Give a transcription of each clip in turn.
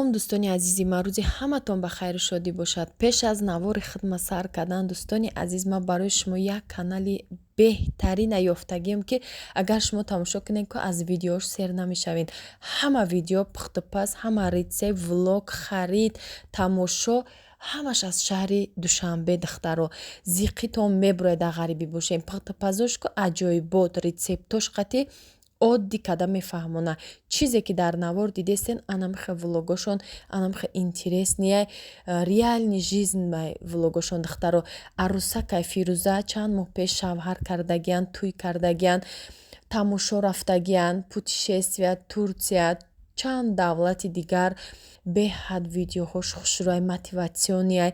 салом дӯстони азизи ман, рӯзи ҳаматон ба хайру шодӣ бошад. Пеш аз навори хидмат сар кардан, дӯстони азиз, ман барои шумо як канали беҳтарина ёфтагием, ки агар шумо тамошо кунед ки аз видеош сер намешавед. Ҳама видео пухтупаз, ҳама рецепт, влог, харид, тамошо, ҳамаш аз шаҳри Душанбе духтаро. Зиқитон мебурояда ғарибӣ бошем. Пухтупазош ку аҷоибот, рецептош қати оддӣ када мефаҳмона. Чизе ки дар навор дидесен, анамхе влогошон, анамхе интересния, реальни жизнь влогошон духтаро. Арусакай Фирӯза чанд моҳ пеш шавҳар кардагиян, туй кардагиян, тамошо рафтагиян, путешествия, Турция, чанд давлати дигар, беҳад видеоҳош хушрӯяй, мотиватсионияй.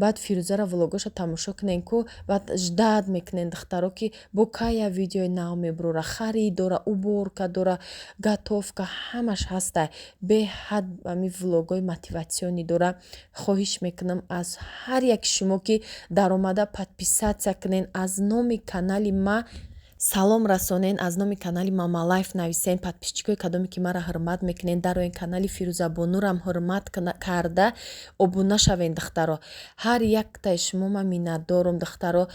Баъд Фирӯзара влогоша тамошо кунен ку баъд ждад мекунен духтаро ки бо кая видеои нав мебурора, харид дора, уборка дора, готовка, ҳамаш ҳастай. Беҳад ами влогои мотиватсионӣ дора. Хоҳиш мекунам аз ҳар яки шумо ки даромада подписатсия кунен, аз номи канали ма салом расонен, аз номи канали Мама Лайф нависен, подписчикои кадоме ки маро ҳурмат мекунен, дароен канали Фирӯзабонурам ҳурмат карда обуна шавен духтаро. Ҳар яктаи шумо ман миннатдорам духтаро.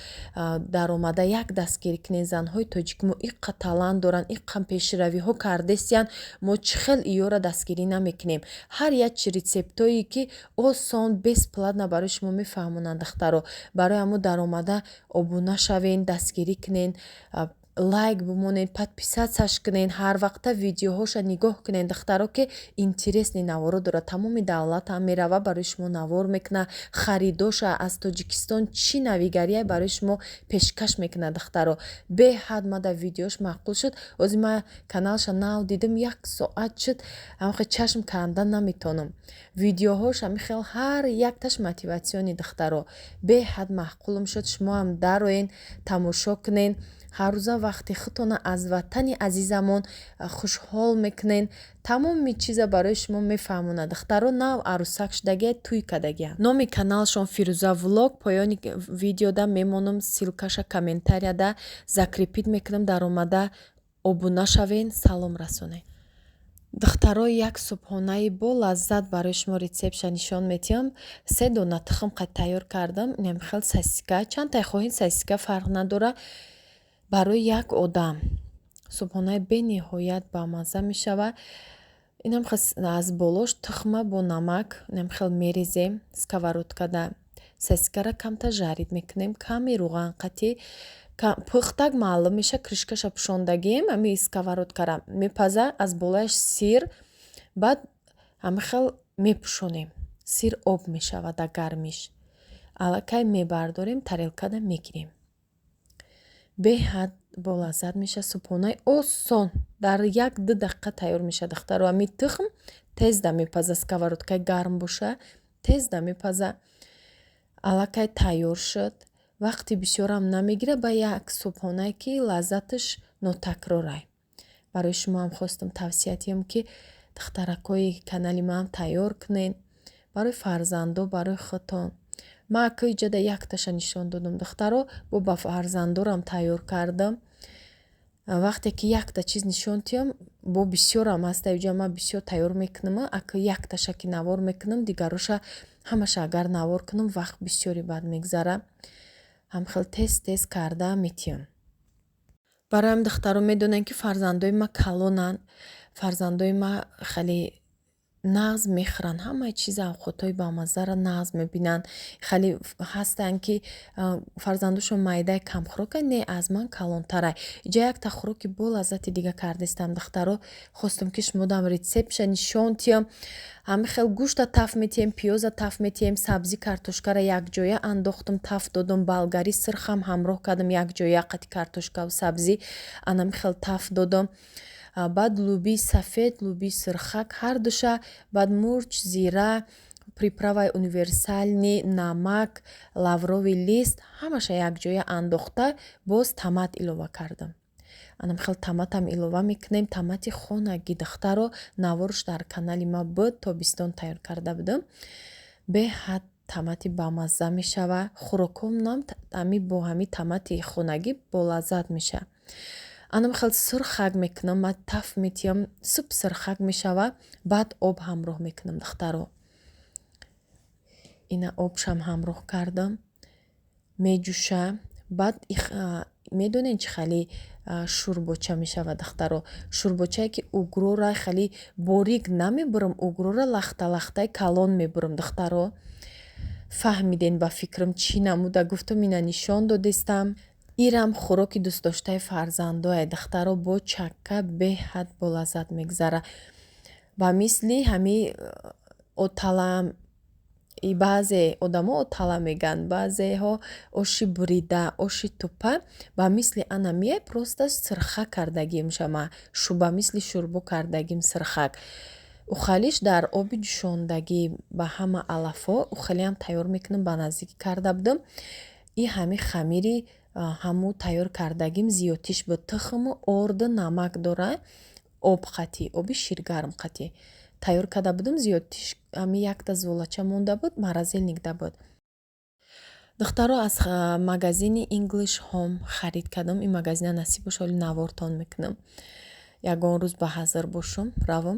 Даромада як дастгирӣ кунен. Занҳои тоҷик мо иққа талант доранд, иққа пешравиҳо кардесиян, мо чӣ хел иёра дастгирӣ намекунем. Ҳар як рецептое ки осон бесплатна барои шумо мефаҳмонанд духтаро. Барои ҳамо даромада обуна шавен, дастгирӣ кунен, лайк бимонед, подписатсияш кунен, ҳар вақта видеоҳоша нигоҳ кунен духтаро, ки интересни наворо дора. Тамоми давлат ҳам мерава, барои шумо навор мекуна, харидоша аз Тоҷикистон чӣ навигария барои шумо пешкаш мекуна духтаро. Беҳад мада видеош маъқул шуд. Озӣ ман каналша нав дидим, 1 соат шуд, ҳамахе чашм кандан наметонам. Видеоҳош ҳамихел ҳар якташ мотиватсиони духтаро. Беҳад маъқулам шуд. Шумо ҳам дароен тамошо кунен. ҳар рӯза вақти худтона аз ватани азизамон хушҳол мекунен. тамоми чиза барои шумо мефаҳмона духтаро. нав арусак шудагия, туй кадагия. номи каналшон Фирӯза влог. Поёни видеода мемонам, силкаша комментарияда закрепит мекунам. даромада обуна шавен, салом расонен. духтаро, як субҳонаи бо лаззат барои шумо рецептша нишон медиҳам. 3 дона тухм қад тайёр кардам. инам хел сосиска, чандтай хоҳед сосиска фарқ надора. барои як одам субҳонаи бениҳоят бамазза мешавад. инам аз болош тухма бо намак инам хел мерезем. сковородкада сосискара камта жарид мекунем, ками руған қати пухтак маълум меша, кришкаша пушондагием, ами сковородкара мепаза, аз болояш сир, баъд ҳамихел мепушонем. Сир об мешавад гармиш. аллакай мебардорем, тарелкада мегирем. беҳад болаззат меша. субҳонаи осон дар 1-2 дақиқа тайёр меша духтаро. ами тухм тезда мепаза, сковородкай гарм боша, тезда мепаза. аллакай тайёр шуд. вақти бисёрам намегира. ба як субҳонае ки лаззаташ нотакрорай. барои шумо ҳам хостам тавсия диҳам ки духтаракои канали ман тайёр кунен. барои фарзандо, барои худтон. ман акои ҷада якташа нишон додам духтаро. бо ба фарзандорам тайёр кардам. вақте ки якта чиз нишон диҳам, бо бисёрам ҳаста иҷа ман бисёр тайёр мекунам. ака якташа ки навор мекунам, дигароша ҳамаша агар навор кунам, вақт бисёри бад мегзара. ҳамхел тез карда метиҳам. барои ҳам духтаро медонем ки фарзандои ма калонанд. фарзандои ма хеле нағз мехӯранд. ҳамаи чиза овқотҳои бамаззара нағз мебинанд. хеле ҳастанд ки фарзандошон майдаи камхӯрокай, не аз ман калонтарай. иҷа якта хӯроки бо лаззати дига кардестам духтаро. хостам ки шумодам рецептша нишон диҳам. ҳамихел гӯшта таф метиҳем, пиёза таф метиҳем, сабзи картошкара якҷоя андохтам, таф додам, болгари сирхам ҳамроҳ кардам, якҷоя қати картошкаву сабзи анамихел таф додам. баъд лӯбии сафед, лӯбии сирхак ҳардуша, баъд мурч, зира, приправаи универсальни, намак, лавровый лист, ҳамаша якҷоя андохта, боз томат илова кардам. анамхел томатам илова мекунем. томати хонагӣ духтаро. наворш дар канали ма буд, тобистон тайёр карда будам. беҳад томати бамазза мешава. хӯрокомнам ами бо ҳами томати хонагӣ болаззат меша. анам хел сурхак мекунам, ма таф метиям, суп сурхак мешава, баъд об ҳамроҳ мекунам духтаро. Ина обшам ҳамроҳ кардам, меҷӯша, баъд медонед чӣ хеле шӯрбоча мешавад духтаро. Шӯрбочае ки угрора хеле борик намебурам, угрора лахта-лахтаи калон мебурам духтаро. фаҳмиден ба фикрам чӣ намуда гуфтам ина нишон додестам. ирам хӯроки дӯстдоштаи фарзандое духтаро, бо чакка беҳад болаззат мегзара. ба мисли ҳами отала, баъзе одамо отала меган, баъзеҳо оши бурида, оши тупа, ба мисли ана мияй просто сирхак кардагим шама, ба мисли шӯрбо кардагим сирхак. ухалиш дар оби ҷӯшондагӣ ба ҳама алафҳо ухалиам тайёр мекунам, ба наздикӣ карда будам. И ҳами хамири ҳаму тайёр кардагим зиёдтиш буд. Тухму орду намак дора, об қатӣ, оби ширгарм қатӣ тайёр карда будам. Зиёдтиш ҳами якта золача монда буд, маразилник да буд. духтаро аз магазини English Home харид кардам. ин магазина насиб боша, оли навортон мекунам. ягон рӯз ба ҳазир бошам, равам.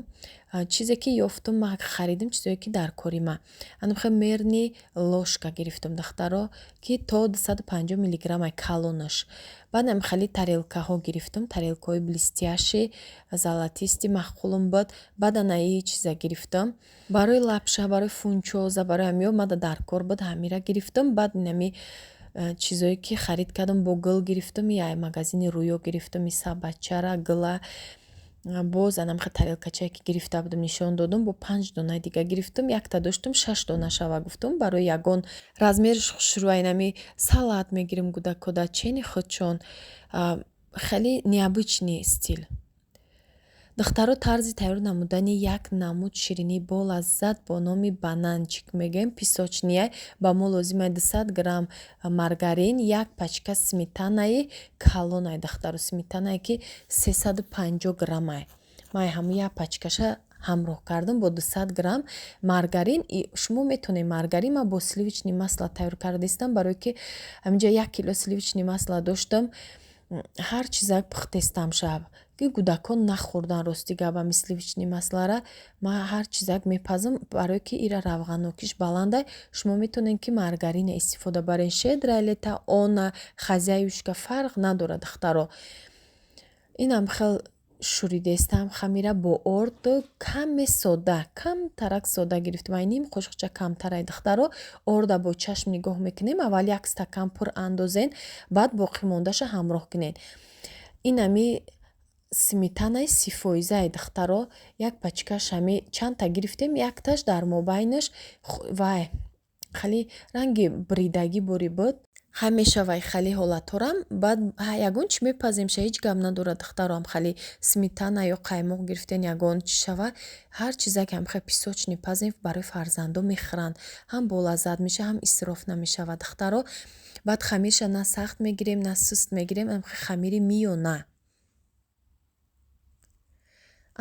Чизе ки ёфтам, ма харидам чизое ки дар кори ма. Анухе мерни лошка гирифтам духтаро, ки то 250 миллиграммай калонаш. Баъдам хали тарелкаҳо гирифтам, тарелкаҳои блестящи, золотисти махқулам буд. Баъд анаи чиза гирифтам. Барои лапша, барои фунчоза, барои ҳамиё мада дар кор буд, ҳамира гирифтам. Баъд инами чизое ки харид кардам, бо гул гирифтам, я магазини Рӯё гирифтам, и сабачара, гула. боз анамха тарелкачае ки гирифта будам нишон додам, бо 5 донаи дига гирифтам. Якта доштам 6 дона шава гуфтам. Барои ягон размериш хушрӯа инами салат мегирем гудакода, чени худчон. Хеле необычный стил. духтаро тарзи тайёр намудани як намуд ширинӣ бо лаззат бо номи бананчик мегӯем песочния. Ба мо лозимай 200 грамм маргарин, як пачка сметанаи калонай духтаро, сметанае ки 350 граммай. ман ҳаму як пачкаша ҳамроҳ кардам бо 200 грамм маргарин. шумо метавонед маргарин, ман бо сливични масла тайёр кардастам, барое ки ҳаминҷа 1 кило сливични масла доштам. ҳар чизак пухтестам шав ки кӯдакон нахӯрдан. рости габа сливични маслара ман ҳар чизак мепазам, барое ки ира равғанокиш баланда. шумо метавонед ки маргарина истифода баред, шедрая лета, она, хозяюшка, фарқ надорад духтаро. инам хел шӯридестам хамира бо орду каме сода, камтарак сода гирифтам. Ним қошуқча камтарай духтаро. орда бо чашм нигоҳ мекунем. аввал 1 стакан пур андозен, баъд боқимондаша ҳамроҳ кунед. инами сметанаи 0% духтаро, як пачкаш ҳами чандта гирифтем, якташ дар мобайнаш вай хеле ранги бридагӣ бори буд. ҳамеша вай хеле ҳолатҳорам. баъд ягон чӣ мепаземша, ҳеҷ гап надорад духтарам. хеле сметана ё қаймоқ гирифтен, ягон чӣ шава, ҳар чизак ҳамхе песочни пазем барои фарзандон мехӯранд. ҳам болаззат меша, ҳам исроф намешавад духтаро. баъд хамирша на сахт мегирем, на суст мегирем, ҳамхе хамири миёна.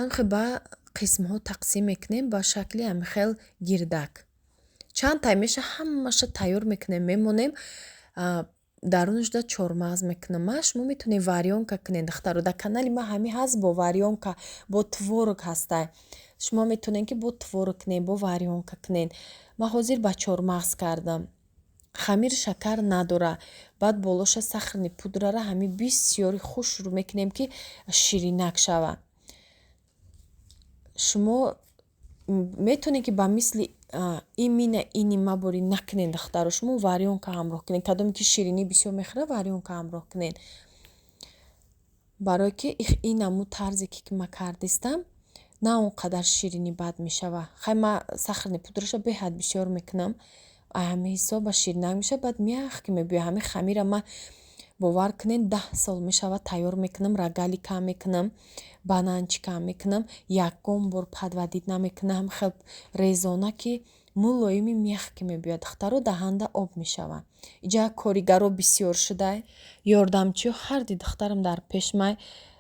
анхе ба қисмҳо тақсим мекунем ба шакли амихел гирдак. чандтай меша, ҳамаша тайёр мекунем, мемонем. дарунашда чормағз мекунам. ма шумо метавонед варёнка кунед духтаро. дар канали ма ҳами ҳаст бо варёнка, бо творог ҳастай. шумо метавонед ки бо творог кунед, бо варёнка кунед. ма ҳозир ба чормағз кардам. хамир шакар надора. баъд болоша сахарни пудрара ҳами бисёри хуш шурӯъ мекунем ки ширинак шава. шумо метавонед ки ба мисли имина ини мабори накунед духтаро. шумо варёнка ҳамроҳ кунед. кадоме ки ширинӣ бисёр мехӯрад, варёнка ҳамроҳ кунед. барое ки инаму тарзе ки ма кардистам, на он қадар ширинӣ бад мешава. хай ма сахарни пудраша беҳад бисёр мекунам. ҳами ҳисоба ширинак меша. баъд миях ки мебиём. ҳами хамира ма бовар кунед 10 сол мешава тайёр мекунам. рогаликам мекунам, бананчикам мекунам. ягон бор падвадид намекунам. хел резона ки мулоими мех ки мебиёд духтаро, даҳанда об мешава. иҷа коригаро бисёр шудай. ёрдамчиҳо ҳарди духтарам дар пешмай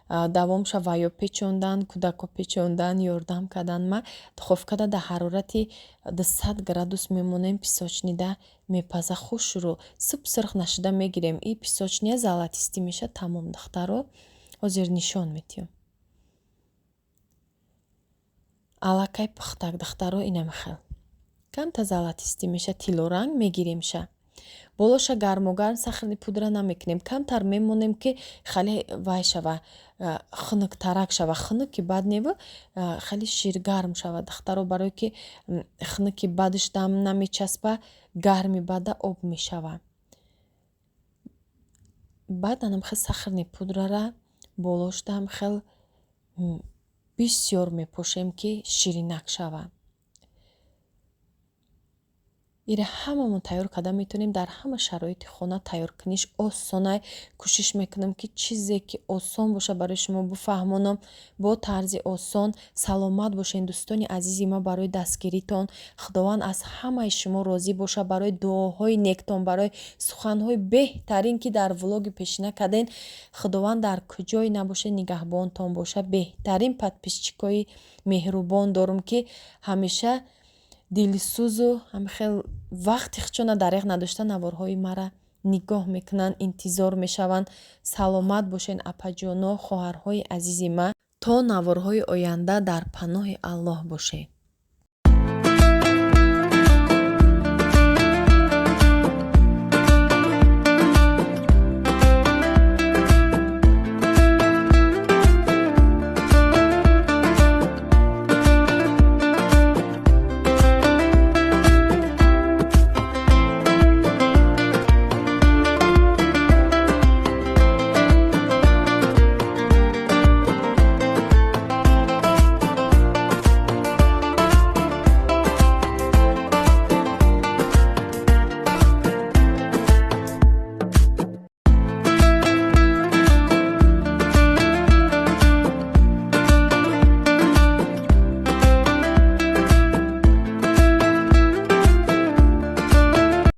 давомша ваё печондан, кӯдако печондан, ёрдам кардан. ма духовкада дар ҳарорати 200 градус мемонем. песочнида мепаза хушрӯ. суп сирх нашуда мегирем. и песочния золотистӣ меша. тамом духтаро. ҳозир нишон медиҳам. аллакай пухтак духтаро инам хел камта золотистӣ меша, тилоранг мегиремша. болоша гармогарм сахарни пудра намекунем, камтар мемонем ки хеле вай шава, хунуктарак шава. Хунуки бад нева хеле ширгарм шава духтаро, барое ки хунуки бадаш дам намечаспа, гарми бада об мешава. баъд анам хел сахарни пудрара болош дам хел бисёр мепошем ки ширинак шава. ире ҳамамон тайёр карда метавонем дар ҳама шароити хона тайёр куниш осонай. кӯшиш мекунам ки чизе ки осон боша барои шумо бифаҳмонам бо тарзи осон. саломат бошен дӯстони азизи ма. барои дастгиритон худованд аз ҳамаи шумо розӣ боша. барои дуоҳои нектон, барои суханҳои беҳтарин ки дар влоги пешина карден. худованд дар куҷое набошед нигаҳбонтон боша. беҳтарин подписчикои меҳрубон дорум ки ҳамеша дилсӯзу ҳамхел вақти хучона дареғ надошта наворҳои мара нигоҳ мекунанд, интизор мешаванд. саломат бошен апаҷоно, хоҳарҳои азизи ма. то наворҳои оянда дар паноҳи аллоҳ бошед.